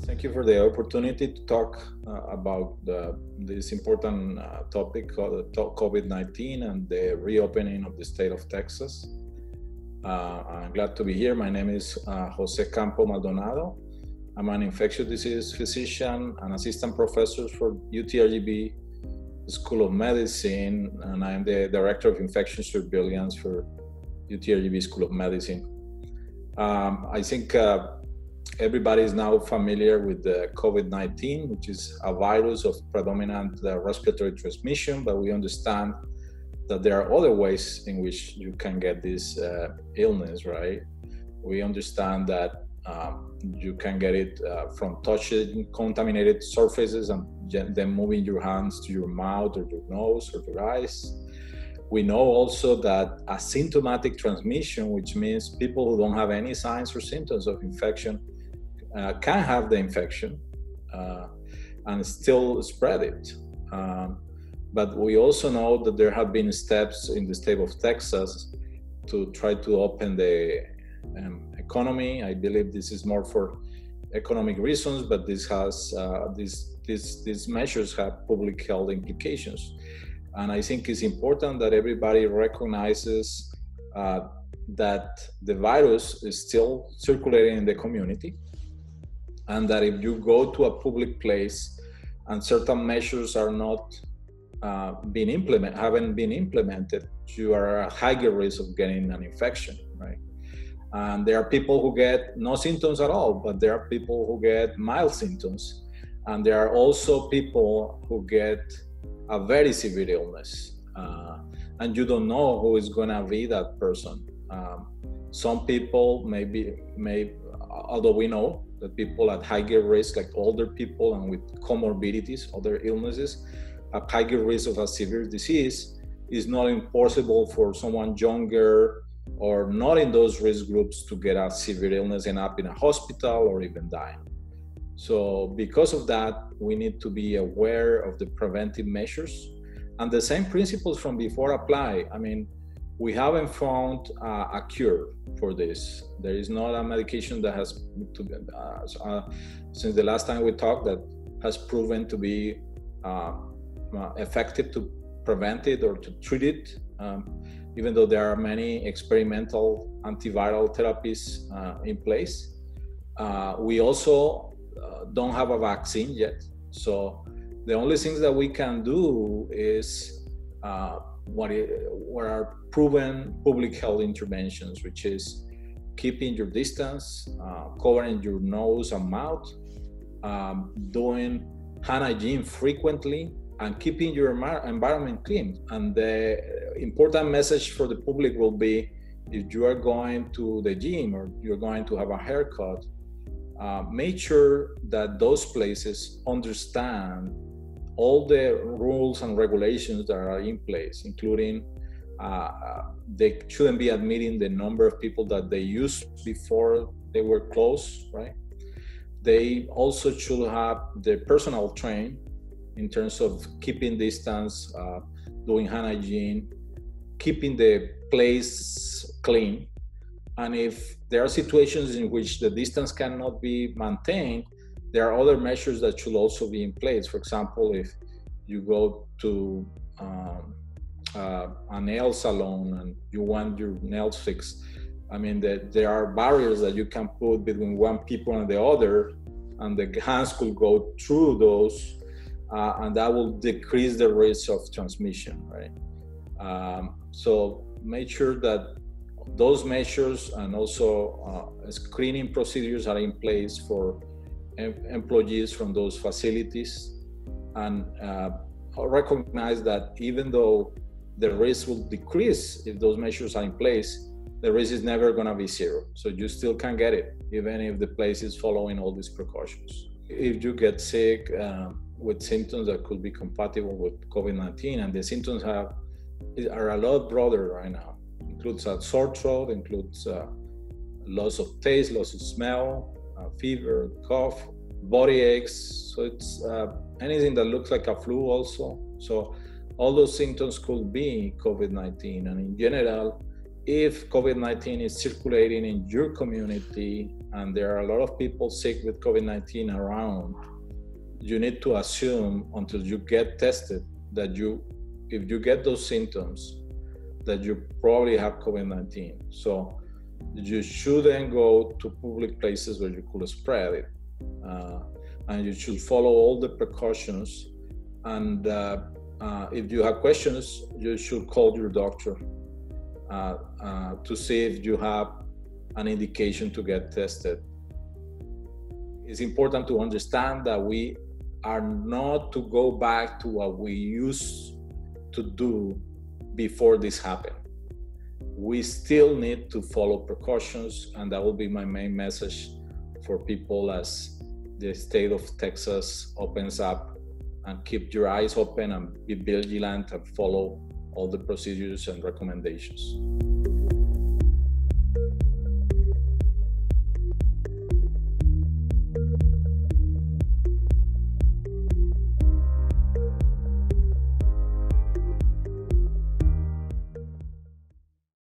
Thank you for the opportunity to talk about this important topic called COVID-19 and the reopening of the state of Texas. I'm glad to be here. My name is Jose Campo Maldonado. I'm an infectious disease physician and assistant professor for UT RGV School of Medicine, and I'm the Director of Infection Surveillance for UT RGV School of Medicine. I think everybody is now familiar with the COVID-19, which is a virus of predominant respiratory transmission, but we understand that there are other ways in which you can get this illness, right? We understand that you can get it from touching contaminated surfaces and then moving your hands to your mouth or your nose or your eyes. We know also that asymptomatic transmission, which means people who don't have any signs or symptoms of infection, can have the infection and still spread it. But we also know that there have been steps in the state of Texas to try to open the economy. I believe this is more for economic reasons, but this has these measures have public health implications. And I think it's important that everybody recognizes that the virus is still circulating in the community, and that if you go to a public place and certain measures are not haven't been implemented, you are at a higher risk of getting an infection, right? And there are people who get no symptoms at all, but there are people who get mild symptoms, and there are also people who get a very severe illness, and you don't know who is going to be that person. Some people may, although we know that people at higher risk, like older people and with comorbidities, other illnesses, have higher risk of a severe disease, is not impossible for someone younger or not in those risk groups to get a severe illness and up in a hospital or even die. So because of that, we need to be aware of the preventive measures, and the same principles from before apply. I mean, we haven't found a cure for this. There is not a medication that has, since the last time we talked, that has proven to be effective to prevent it or to treat it, even though there are many experimental antiviral therapies in place. We also don't have a vaccine yet. So the only things that we can do is what are proven public health interventions, which is keeping your distance, covering your nose and mouth, doing hand hygiene frequently, and keeping your environment clean. And the important message for the public will be, if you are going to the gym or you're going to have a haircut, make sure that those places understand all the rules and regulations that are in place, including they shouldn't be admitting the number of people that they used before they were closed, right? They also should have the personal train in terms of keeping distance, doing hand hygiene, keeping the place clean. And if there are situations in which the distance cannot be maintained, there are other measures that should also be in place. For example, if you go to a nail salon and you want your nails fixed, I mean, there are barriers that you can put between one people and the other, and the hands could go through those, and that will decrease the risk of transmission, right? So make sure that those measures and also screening procedures are in place for employees from those facilities, and recognize that even though the risk will decrease if those measures are in place, the risk is never going to be zero. So you still can get it, even if the place is following all these precautions. If you get sick with symptoms that could be compatible with COVID-19, and the symptoms are a lot broader right now, includes a sore throat, includes loss of taste, loss of smell, fever, cough, body aches. So it's anything that looks like a flu also. So all those symptoms could be COVID-19. And in general, if COVID-19 is circulating in your community and there are a lot of people sick with COVID-19 around, you need to assume until you get tested that if you get those symptoms, that you probably have COVID-19. So you shouldn't go to public places where you could spread it. And you should follow all the precautions. And if you have questions, you should call your doctor to see if you have an indication to get tested. It's important to understand that we are not to go back to what we used to do before this happened. We still need to follow precautions, and that will be my main message for people as the state of Texas opens up. And keep your eyes open and be vigilant and follow all the procedures and recommendations.